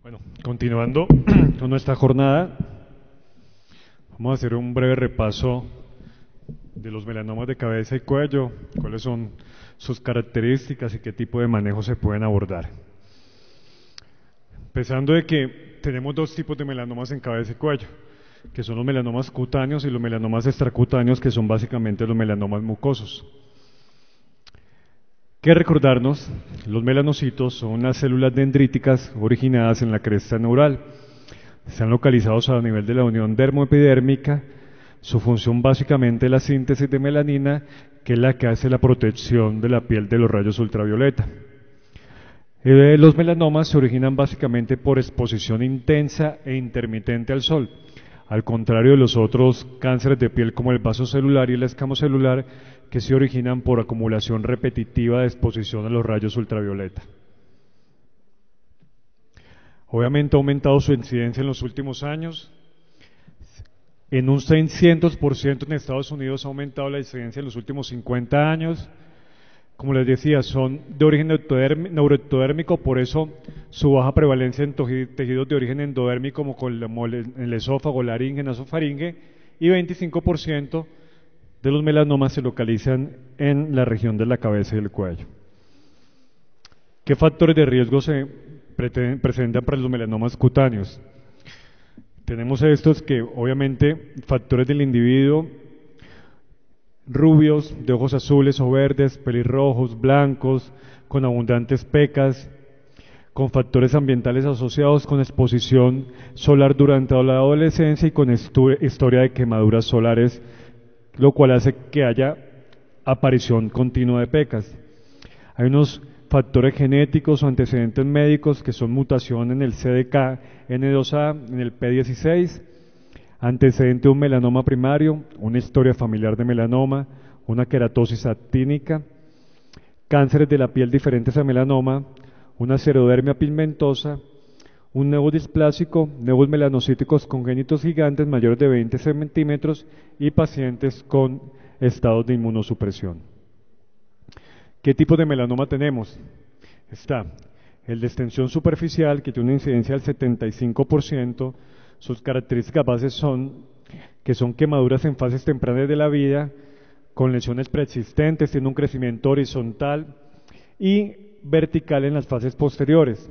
Bueno, continuando con nuestra jornada, vamos a hacer un breve repaso de los melanomas de cabeza y cuello, cuáles son sus características y qué tipo de manejo se pueden abordar. Empezando de que tenemos dos tipos de melanomas en cabeza y cuello, que son los melanomas cutáneos y los melanomas extracutáneos, que son básicamente los melanomas mucosos. Que recordarnos, los melanocitos son unas células dendríticas originadas en la cresta neural. Están localizados a nivel de la unión dermoepidérmica. Su función básicamente es la síntesis de melanina, que es la que hace la protección de la piel de los rayos ultravioleta. Los melanomas se originan básicamente por exposición intensa e intermitente al sol. Al contrario de los otros cánceres de piel como el vasocelular y el escamocelular, que se originan por acumulación repetitiva de exposición a los rayos ultravioleta. Obviamente ha aumentado su incidencia en los últimos años. En un 600% en Estados Unidos ha aumentado la incidencia en los últimos 50 años. Como les decía, son de origen neuroectodérmico, por eso su baja prevalencia en tejidos de origen endodérmico como el esófago, laringe, nasofaringe, y 25% de los melanomas se localizan en la región de la cabeza y el cuello. ¿Qué factores de riesgo se presentan para los melanomas cutáneos? Tenemos estos que obviamente factores del individuo: rubios, de ojos azules o verdes, pelirrojos, blancos, con abundantes pecas, con factores ambientales asociados con exposición solar durante la adolescencia y con historia de quemaduras solares, lo cual hace que haya aparición continua de pecas. Hay unos factores genéticos o antecedentes médicos que son mutación en el CDK N2A, en el P16, antecedente de un melanoma primario, una historia familiar de melanoma, una queratosis actínica, cánceres de la piel diferentes a melanoma, una xerodermia pigmentosa, un nevo displásico, nevos melanocíticos congénitos gigantes mayores de 20 centímetros y pacientes con estados de inmunosupresión. ¿Qué tipo de melanoma tenemos? Está el de extensión superficial, que tiene una incidencia del 75%. Sus características bases son que son quemaduras en fases tempranas de la vida, con lesiones preexistentes, tiene un crecimiento horizontal y vertical en las fases posteriores.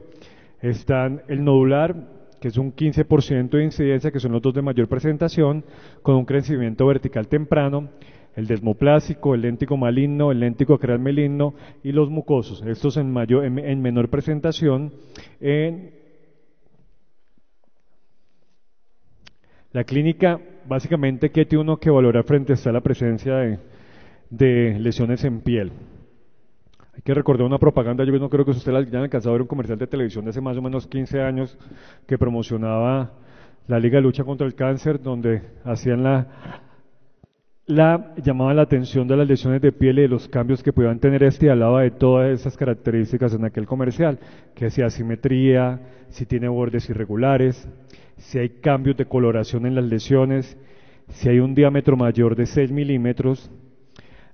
Están el nodular, que es un 15% de incidencia, que son los dos de mayor presentación, con un crecimiento vertical temprano, el desmoplásico, el léntico maligno, el léntico acral maligno y los mucosos, estos en menor presentación. La clínica, básicamente, ¿qué tiene uno que valorar frente a la presencia de lesiones en piel? Hay que recordar una propaganda, yo no creo que ustedes hayan alcanzado a ver un comercial de televisión de hace más o menos 15 años que promocionaba la Liga de Lucha contra el Cáncer, donde hacían llamaban la atención de las lesiones de piel y de los cambios que podían tener y hablaba de todas esas características en aquel comercial, que si asimetría, si tiene bordes irregulares, si hay cambios de coloración en las lesiones, si hay un diámetro mayor de 6 milímetros,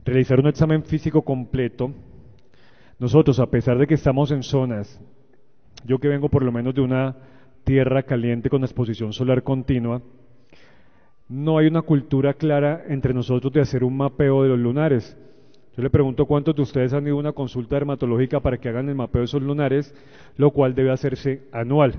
realizar un examen físico completo. Nosotros, a pesar de que estamos en zonas, yo que vengo por lo menos de una tierra caliente con exposición solar continua, no hay una cultura clara entre nosotros de hacer un mapeo de los lunares. Yo le pregunto cuántos de ustedes han ido a una consulta dermatológica para que hagan el mapeo de esos lunares, lo cual debe hacerse anual.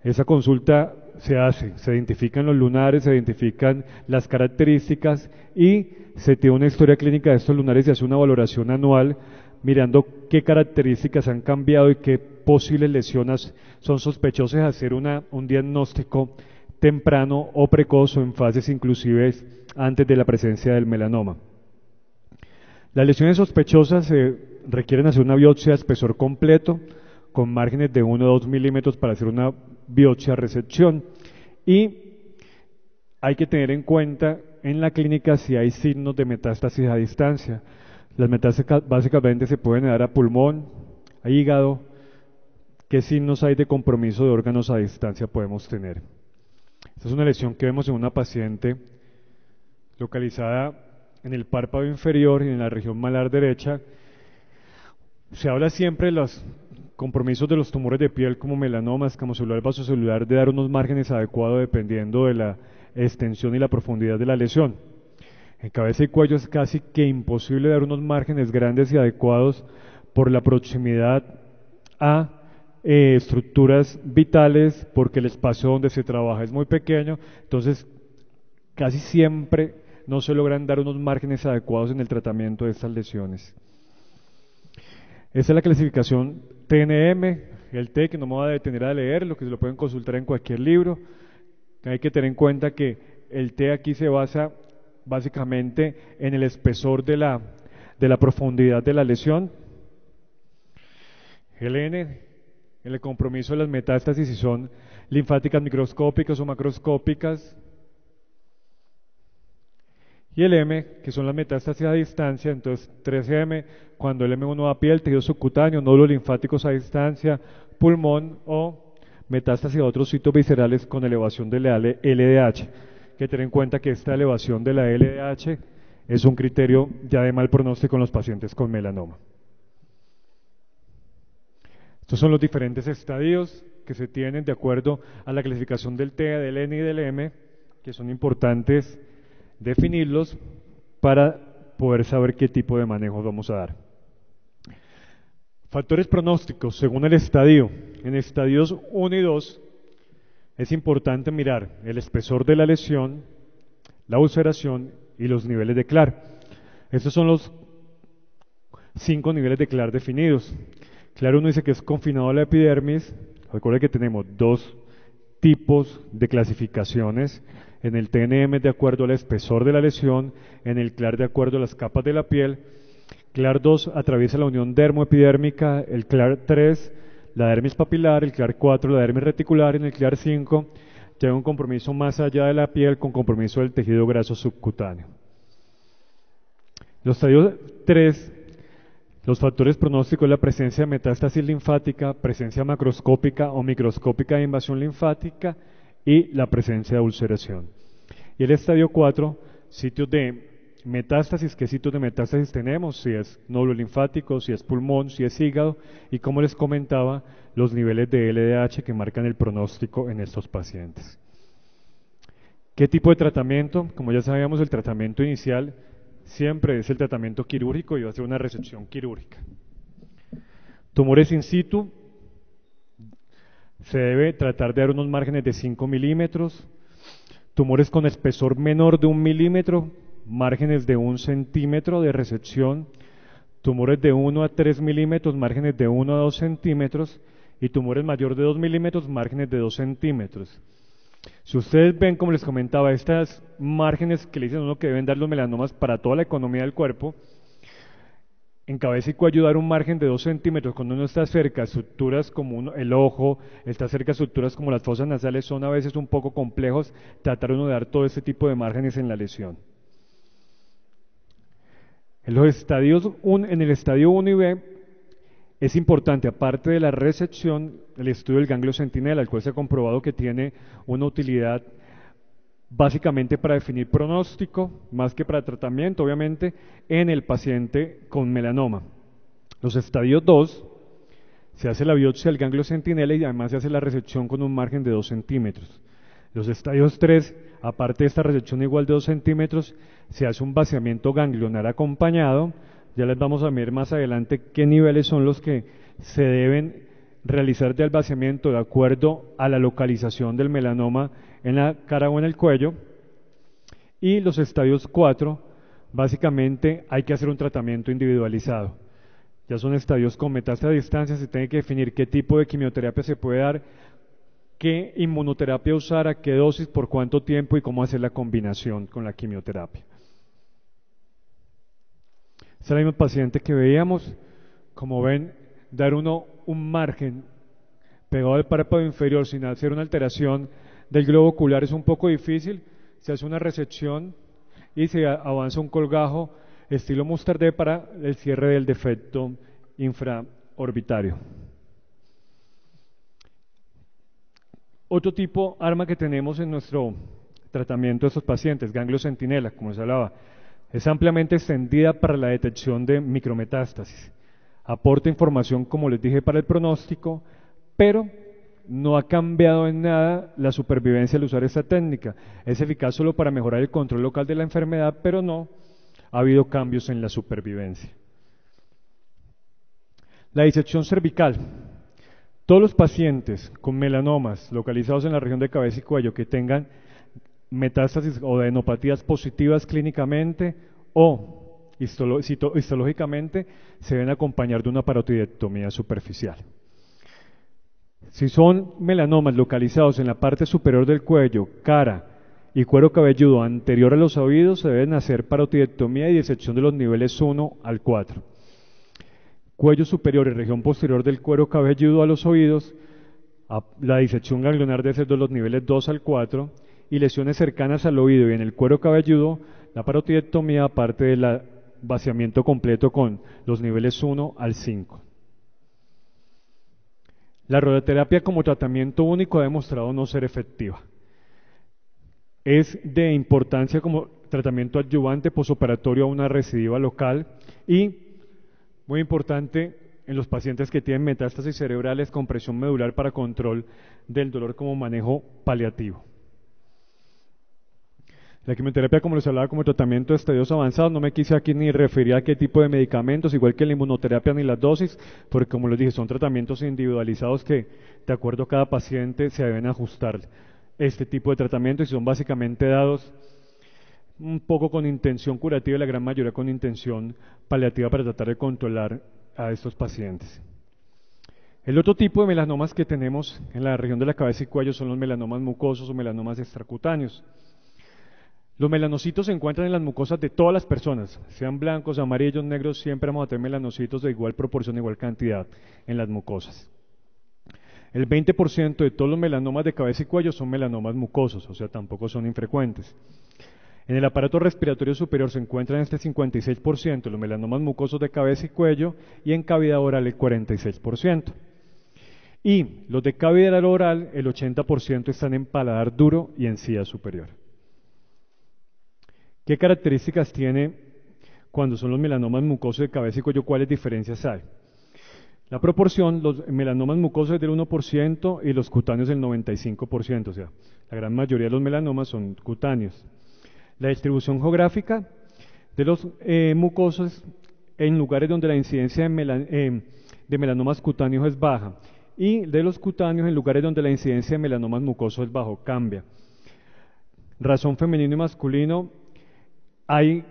Esa consulta se hace, se identifican los lunares, se identifican las características y se tiene una historia clínica de estos lunares y se hace una valoración anual mirando qué características han cambiado y qué posibles lesiones son sospechosas, hacer un diagnóstico temprano o precoz o en fases inclusive antes de la presencia del melanoma. Las lesiones sospechosas requieren hacer una biopsia de espesor completo con márgenes de 1 o 2 milímetros para hacer una biopsia recepción, y hay que tener en cuenta en la clínica si hay signos de metástasis a distancia. Las metástasis básicamente se pueden dar a pulmón, a hígado. ¿Qué signos hay de compromiso de órganos a distancia podemos tener? Esta es una lesión que vemos en una paciente localizada en el párpado inferior y en la región malar derecha. Se habla siempre de los compromisos de los tumores de piel como melanoma, escamo celular, vasocelular, de dar unos márgenes adecuados dependiendo de la extensión y la profundidad de la lesión. En cabeza y cuello es casi que imposible dar unos márgenes grandes y adecuados por la proximidad a estructuras vitales, porque el espacio donde se trabaja es muy pequeño, entonces casi siempre no se logran dar unos márgenes adecuados en el tratamiento de estas lesiones. Esta es la clasificación TNM, el T, que no me voy a detener a leer, lo que se lo pueden consultar en cualquier libro. Hay que tener en cuenta que el T aquí se basa básicamente en el espesor de la profundidad de la lesión. El N, en el compromiso de las metástasis, si son linfáticas microscópicas o macroscópicas. Y el M, que son las metástasis a distancia, entonces 3M, cuando el M1 va a piel, tejido subcutáneo, nódulos linfáticos a distancia, pulmón o metástasis a otros sitios viscerales con elevación de la LDH. Que tener en cuenta que esta elevación de la LDH es un criterio ya de mal pronóstico en los pacientes con melanoma. Estos son los diferentes estadios que se tienen de acuerdo a la clasificación del T, del N y del M, que son importantes definirlos para poder saber qué tipo de manejo vamos a dar. Factores pronósticos según el estadio. En estadios 1 y 2 es importante mirar el espesor de la lesión, la ulceración y los niveles de CLAR. Estos son los 5 niveles de CLAR definidos. CLAR 1 dice que es confinado a la epidermis. Recuerda que tenemos dos tipos de clasificaciones. En el TNM de acuerdo al espesor de la lesión, en el CLAR de acuerdo a las capas de la piel. CLAR 2 atraviesa la unión dermoepidérmica, el CLAR 3 la dermis papilar, el CLAR 4 la dermis reticular, en el CLAR 5 ya un compromiso más allá de la piel con compromiso del tejido graso subcutáneo. Los estadios 3, los factores pronósticos, la presencia de metástasis linfática, presencia macroscópica o microscópica de invasión linfática y la presencia de ulceración. Y el estadio 4, sitios de metástasis, ¿qué sitios de metástasis tenemos? Si es nódulo linfático, si es pulmón, si es hígado, y como les comentaba, los niveles de LDH que marcan el pronóstico en estos pacientes. ¿Qué tipo de tratamiento? Como ya sabíamos, el tratamiento inicial siempre es el tratamiento quirúrgico y va a ser una resección quirúrgica. Tumores in situ, se debe tratar de dar unos márgenes de 5 milímetros. Tumores con espesor menor de 1 milímetro, márgenes de 1 centímetro de resección. Tumores de 1 a 3 milímetros, márgenes de 1 a 2 centímetros. Y tumores mayor de 2 milímetros, márgenes de 2 centímetros. Si ustedes ven, como les comentaba, estas márgenes que le dicen a uno que deben dar los melanomas para toda la economía del cuerpo, en cabeza y cuello dar un margen de 2 centímetros cuando uno está cerca a estructuras como el ojo, está cerca a estructuras como las fosas nasales, son a veces un poco complejos tratar uno de dar todo este tipo de márgenes en la lesión. En el estadio 1 y B es importante, aparte de la resección, el estudio del ganglio centinela, el cual se ha comprobado que tiene una utilidad básicamente para definir pronóstico, más que para tratamiento, obviamente, en el paciente con melanoma. Los estadios 2, se hace la biopsia del ganglio centinela y además se hace la resección con un margen de 2 centímetros. Los estadios 3, aparte de esta resección igual de 2 centímetros, se hace un vaciamiento ganglionar acompañado. Ya les vamos a ver más adelante qué niveles son los que se deben realizar del vaciamiento de acuerdo a la localización del melanoma en la cara o en el cuello. Y los estadios 4, básicamente hay que hacer un tratamiento individualizado. Ya son estadios con metástasis a distancia, se tiene que definir qué tipo de quimioterapia se puede dar, qué inmunoterapia usar, a qué dosis, por cuánto tiempo y cómo hacer la combinación con la quimioterapia. Esta es la misma paciente que veíamos. Como ven, dar uno un margen pegado al párpado inferior sin hacer una alteración del globo ocular es un poco difícil. Se hace una resección y se avanza un colgajo estilo Mustardé para el cierre del defecto infraorbitario. Otro tipo arma que tenemos en nuestro tratamiento de estos pacientes, ganglio centinela, como se hablaba, es ampliamente extendida para la detección de micrometástasis. Aporta información, como les dije, para el pronóstico, pero no ha cambiado en nada la supervivencia al usar esta técnica. Es eficaz solo para mejorar el control local de la enfermedad, pero no ha habido cambios en la supervivencia. La disección cervical. Todos los pacientes con melanomas localizados en la región de cabeza y cuello que tengan metástasis o adenopatías positivas clínicamente o histológicamente se deben acompañar de una parotidectomía superficial. Si son melanomas localizados en la parte superior del cuello, cara y cuero cabelludo anterior a los oídos, se deben hacer parotidectomía y disección de los niveles 1 al 4. Cuello superior y región posterior del cuero cabelludo a los oídos, la disección ganglionar debe ser de los niveles 2 al 4, y lesiones cercanas al oído y en el cuero cabelludo, la parotidectomía aparte del vaciamiento completo con los niveles 1 al 5. La radioterapia como tratamiento único ha demostrado no ser efectiva. Es de importancia como tratamiento adyuvante posoperatorio a una recidiva local y, muy importante, en los pacientes que tienen metástasis cerebrales con presión medular para control del dolor como manejo paliativo. La quimioterapia, como les hablaba, como tratamiento de estadios avanzados, no me quise aquí ni referir a qué tipo de medicamentos, igual que la inmunoterapia ni las dosis, porque como les dije, son tratamientos individualizados que, de acuerdo a cada paciente, se deben ajustar este tipo de tratamientos y son básicamente dados un poco con intención curativa y la gran mayoría con intención paliativa para tratar de controlar a estos pacientes. El otro tipo de melanomas que tenemos en la región de la cabeza y cuello son los melanomas mucosos o melanomas extracutáneos. Los melanocitos se encuentran en las mucosas de todas las personas, sean blancos, amarillos, negros, siempre vamos a tener melanocitos de igual proporción, igual cantidad en las mucosas. El 20% de todos los melanomas de cabeza y cuello son melanomas mucosos, o sea, tampoco son infrecuentes. En el aparato respiratorio superior se encuentran este 56% los melanomas mucosos de cabeza y cuello y en cavidad oral el 46%. Y los de cavidad oral, el 80% están en paladar duro y encía superior. ¿Qué características tiene cuando son los melanomas mucosos de cabeza y cuello? ¿Cuáles diferencias hay? La proporción, los melanomas mucosos es del 1% y los cutáneos del 95%, o sea, la gran mayoría de los melanomas son cutáneos. La distribución geográfica de los mucosos en lugares donde la incidencia de melanomas cutáneos es baja y de los cutáneos en lugares donde la incidencia de melanomas mucosos es bajo, cambia. Razón femenino y masculino,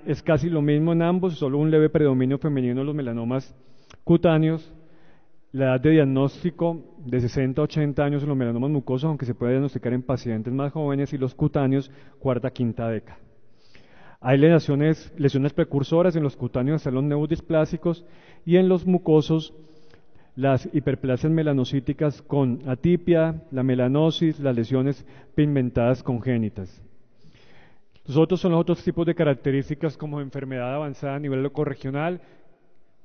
es casi lo mismo en ambos, solo un leve predominio femenino en los melanomas cutáneos. La edad de diagnóstico de 60 a 80 años en los melanomas mucosos, aunque se puede diagnosticar en pacientes más jóvenes, y los cutáneos, cuarta, quinta década. Hay lesiones precursoras, en los cutáneos están los neodisplásicos y en los mucosos las hiperplasias melanocíticas con atipia, la melanosis, las lesiones pigmentadas congénitas. Los otros son los otros tipos de características como enfermedad avanzada a nivel locorregional.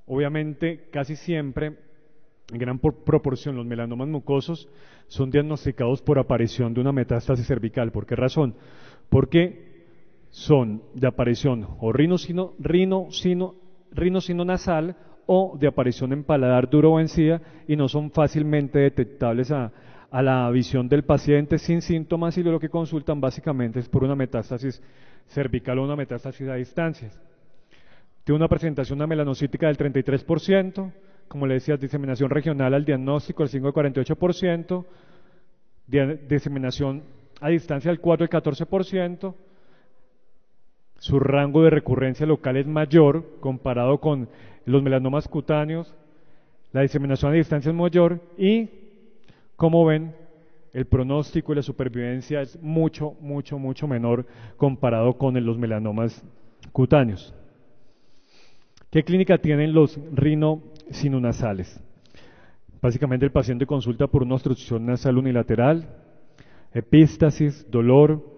Obviamente, casi siempre, en gran proporción, los melanomas mucosos son diagnosticados por aparición de una metástasis cervical. ¿Por qué razón? Porque son de aparición o rinocino-nasal o de aparición en paladar duro o encía y no son fácilmente detectables a la visión del paciente sin síntomas y lo que consultan básicamente es por una metástasis cervical o una metástasis a distancias. Tiene una presentación melanocítica del 33%, como le decía, diseminación regional al diagnóstico del 5 al 48%, diseminación a distancia del 4 al 14%, su rango de recurrencia local es mayor comparado con los melanomas cutáneos, la diseminación a distancia es mayor y, como ven, el pronóstico y la supervivencia es mucho menor comparado con los melanomas cutáneos. ¿Qué clínica tienen los rinosinonasales? Básicamente el paciente consulta por una obstrucción nasal unilateral, epístasis, dolor.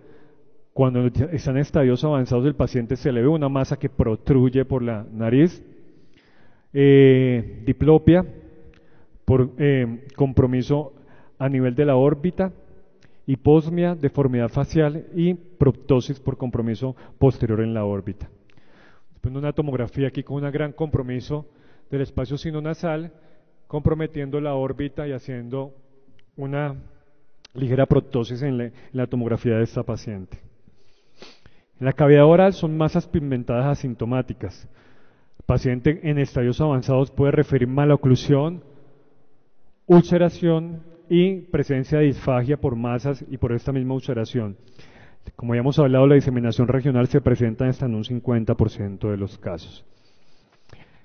Cuando están en estadios avanzados el paciente se le ve una masa que protruye por la nariz, diplopia, por compromiso a nivel de la órbita, hiposmia, deformidad facial y proptosis por compromiso posterior en la órbita. Después una tomografía aquí con un gran compromiso del espacio sinonasal, comprometiendo la órbita y haciendo una ligera proptosis en la tomografía de esta paciente. En la cavidad oral son masas pigmentadas asintomáticas. El paciente en estadios avanzados puede referir maloclusión, ulceración y presencia de disfagia por masas y por esta misma ulceración. Como ya hemos hablado, la diseminación regional se presenta hasta en un 50% de los casos.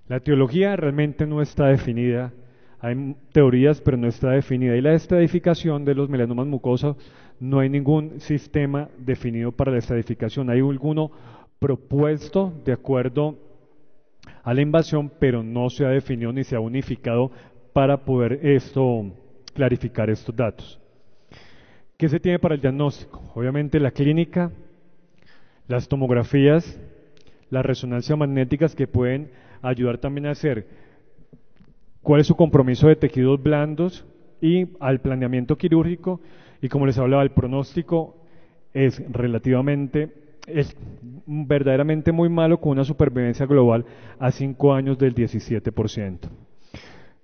La etiología realmente no está definida, hay teorías pero no está definida, y la estadificación de los melanomas mucosos no hay ningún sistema definido para la estadificación, hay alguno propuesto de acuerdo a la invasión, pero no se ha definido ni se ha unificado para poder clarificar estos datos. ¿Qué se tiene para el diagnóstico? Obviamente la clínica, las tomografías, las resonancias magnéticas que pueden ayudar también a hacer cuál es su compromiso de tejidos blandos y al planeamiento quirúrgico, y como les hablaba, el pronóstico es verdaderamente muy malo, con una supervivencia global a 5 años del 17%.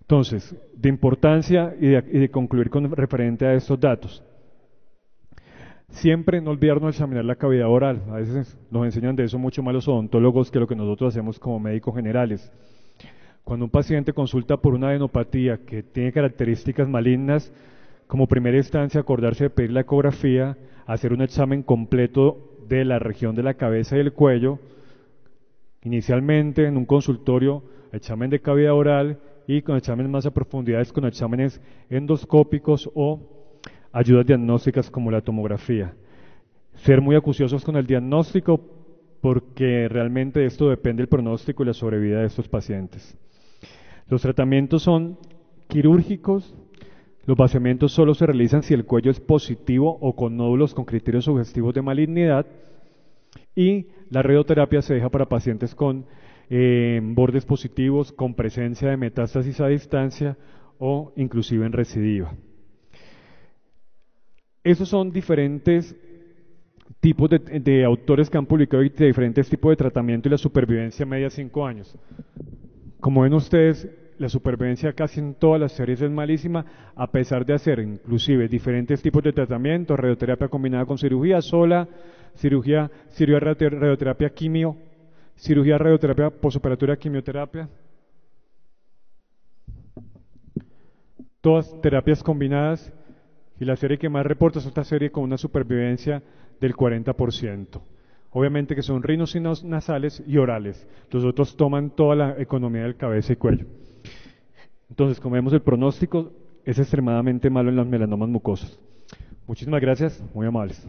Entonces, de importancia y de concluir con referente a estos datos. Siempre no olvidarnos de examinar la cavidad oral. A veces nos enseñan de eso mucho más los odontólogos que lo que nosotros hacemos como médicos generales. Cuando un paciente consulta por una adenopatía que tiene características malignas, como primera instancia acordarse de pedir la ecografía, hacer un examen completo de la región de la cabeza y el cuello, inicialmente en un consultorio, examen de cavidad oral, y con exámenes más a profundidades, con exámenes endoscópicos o ayudas diagnósticas como la tomografía. Ser muy acuciosos con el diagnóstico, porque realmente de esto depende el pronóstico y la sobrevida de estos pacientes. Los tratamientos son quirúrgicos. Los vaciamientos solo se realizan si el cuello es positivo o con nódulos con criterios sugestivos de malignidad, y la radioterapia se deja para pacientes con bordes positivos, con presencia de metástasis a distancia o inclusive en recidiva. Esos son diferentes tipos de autores que han publicado de diferentes tipos de tratamiento, y la supervivencia media 5 años. Como ven ustedes, la supervivencia casi en todas las series es malísima, a pesar de hacer inclusive diferentes tipos de tratamiento, radioterapia combinada con cirugía sola, radioterapia quimio, cirugía radioterapia posoperatoria quimioterapia, todas terapias combinadas, y la serie que más reporta es esta serie con una supervivencia del 40%. Obviamente que son rinos nasales y orales, los otros toman toda la economía del cabeza y cuello. Entonces, como vemos, el pronóstico es extremadamente malo en los melanomas mucosos. Muchísimas gracias, muy amables.